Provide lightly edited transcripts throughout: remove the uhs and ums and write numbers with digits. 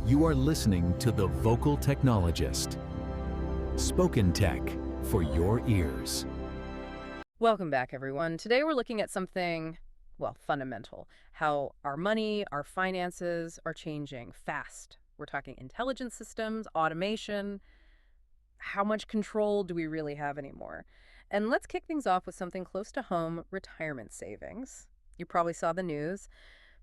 You are listening to The Vocal Technologist. Spoken Tech for your ears. Welcome back, everyone. Today we're looking at something, well, fundamental. How our money, our finances are changing fast. We're talking intelligent systems, automation. How much control do we really have anymore? And let's kick things off with something close to home, retirement savings. You probably saw the news.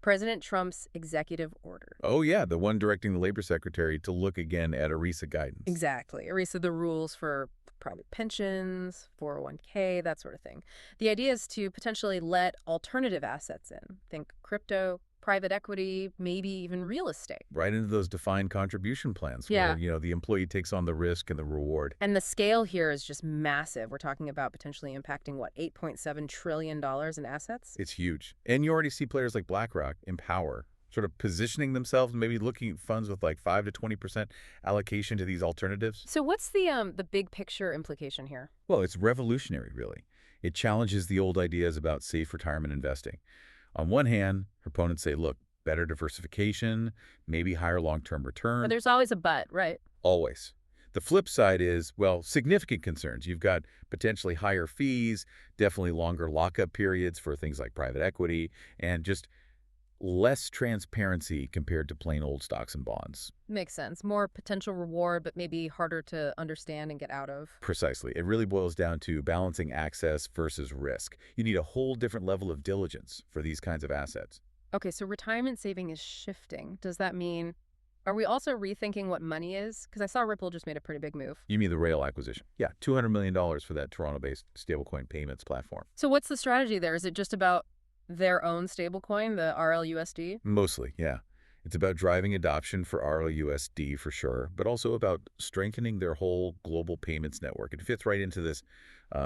President Trump's executive order. Oh, yeah, the one directing the Labor Secretary to look again at ERISA guidance. Exactly. ERISA, the rules for private pensions, 401k, that sort of thing. The idea is to potentially let alternative assets in. Think crypto, private equity, maybe even real estate. Right into those defined contribution plans where, the employee takes on the risk and the reward. And the scale here is just massive. We're talking about potentially impacting, what, $8.7 trillion in assets? It's huge. And you already see players like BlackRock, Empower, sort of positioning themselves, maybe looking at funds with like 5 to 20% allocation to these alternatives. So what's the big picture implication here? Well, it's revolutionary, really. It challenges the old ideas about safe retirement investing. On one hand, proponents say, look, better diversification, maybe higher long-term return. But there's always a but, right? Always. The flip side is, well, significant concerns. You've got potentially higher fees, definitely longer lockup periods for things like private equity, and just less transparency compared to plain old stocks and bonds. Makes sense. More potential reward, but maybe harder to understand and get out of. Precisely. It really boils down to balancing access versus risk. You need a whole different level of diligence for these kinds of assets. Okay, so retirement saving is shifting. Does that mean, are we also rethinking what money is? Because I saw Ripple just made a pretty big move. You mean the Rail acquisition? Yeah, $200 million for that Toronto-based stablecoin payments platform. So what's the strategy there? Is it just about their own stablecoin, the RLUSD? Mostly, yeah. It's about driving adoption for RLUSD for sure, but also about strengthening their whole global payments network. It fits right into this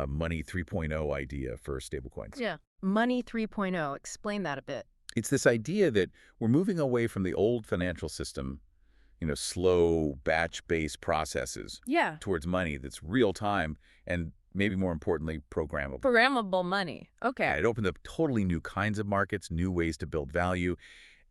Money 3.0 idea for stablecoins. Yeah. Money 3.0. Explain that a bit. It's this idea that we're moving away from the old financial system, slow batch-based processes towards money that's real time and maybe more importantly, programmable. Programmable money. Okay. Yeah, it opened up totally new kinds of markets, new ways to build value.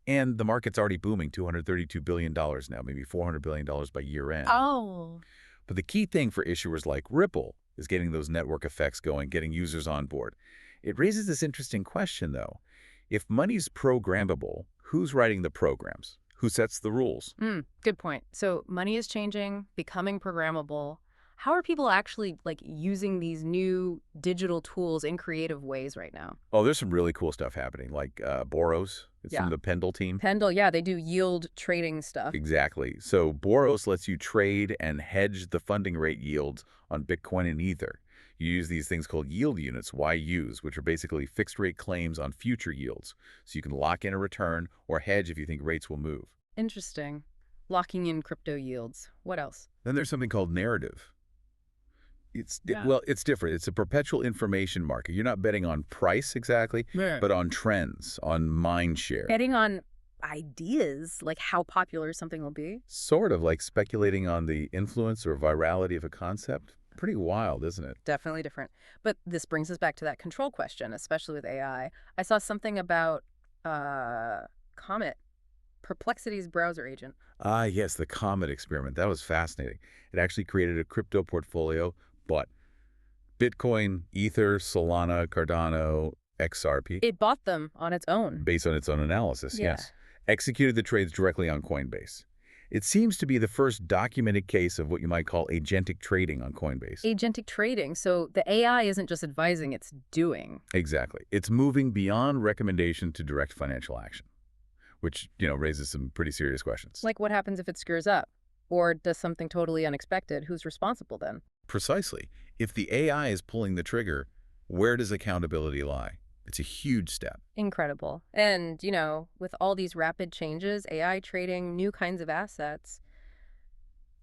And the market's already booming, $232 billion now, maybe $400 billion by year end. Oh. But the key thing for issuers like Ripple is getting those network effects going, getting users on board. It raises this interesting question, though. If money's programmable, who's writing the programs? Who sets the rules? Good point. So money is changing, becoming programmable. How are people actually using these new digital tools in creative ways right now? Oh, there's some really cool stuff happening, like Boros. It's from the Pendle team. Pendle, yeah, they do yield trading stuff. Exactly. So Boros lets you trade and hedge the funding rate yields on Bitcoin and Ether. You use these things called yield units, YUs, which are basically fixed rate claims on future yields. So you can lock in a return or hedge if you think rates will move. Interesting. Locking in crypto yields. What else? Then there's something called narrative. Well, it's different. It's a perpetual information market. You're not betting on price exactly, but on trends, on mind share. Betting on ideas, like how popular something will be? Sort of like speculating on the influence or virality of a concept. Pretty wild, isn't it? Definitely different. But this brings us back to that control question, especially with AI. I saw something about Comet, Perplexity's browser agent. Ah, yes, the Comet experiment. That was fascinating. It actually created a crypto portfolio, but Bitcoin, Ether, Solana, Cardano, XRP. It bought them on its own. Based on its own analysis, yes. Executed the trades directly on Coinbase. It seems to be the first documented case of what you might call agentic trading on Coinbase. Agentic trading. So the AI isn't just advising, it's doing. Exactly. It's moving beyond recommendation to direct financial action, which, raises some pretty serious questions. Like what happens if it screws up? Or does something totally unexpected? Who's responsible then? Precisely. If the AI is pulling the trigger, where does accountability lie? It's a huge step. Incredible. And, with all these rapid changes, AI trading, new kinds of assets,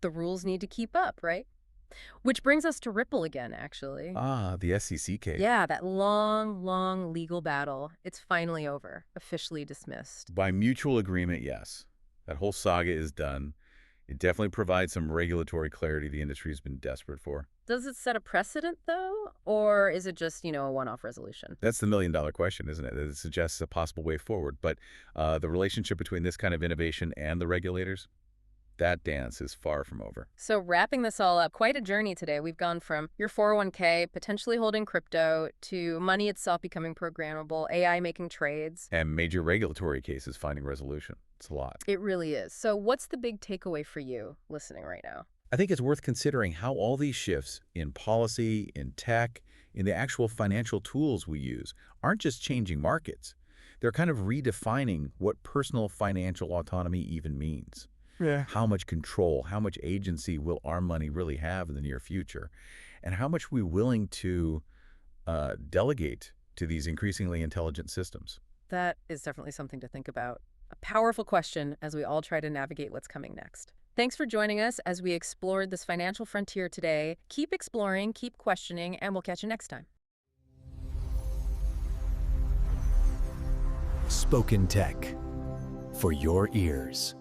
the rules need to keep up, right? Which brings us to Ripple again, actually. Ah, the SEC case. Yeah, that long, long legal battle. It's finally over, officially dismissed. By mutual agreement, yes. That whole saga is done. It definitely provides some regulatory clarity the industry has been desperate for. Does it set a precedent, though? Or is it just, a one-off resolution? That's the million-dollar question, isn't it? It suggests a possible way forward. But the relationship between this kind of innovation and the regulators, that dance is far from over. So wrapping this all up, quite a journey today. We've gone from your 401k potentially holding crypto to money itself becoming programmable, AI making trades. And major regulatory cases finding resolution. It's a lot. It really is. So what's the big takeaway for you listening right now? I think it's worth considering how all these shifts in policy, in tech, in the actual financial tools we use aren't just changing markets. They're kind of redefining what personal financial autonomy even means. Yeah. How much control, how much agency will our money really have in the near future? And how much are we willing to delegate to these increasingly intelligent systems? That is definitely something to think about. A powerful question as we all try to navigate what's coming next. Thanks for joining us as we explored this financial frontier today. Keep exploring, keep questioning, and we'll catch you next time. Spoken Tech for your ears.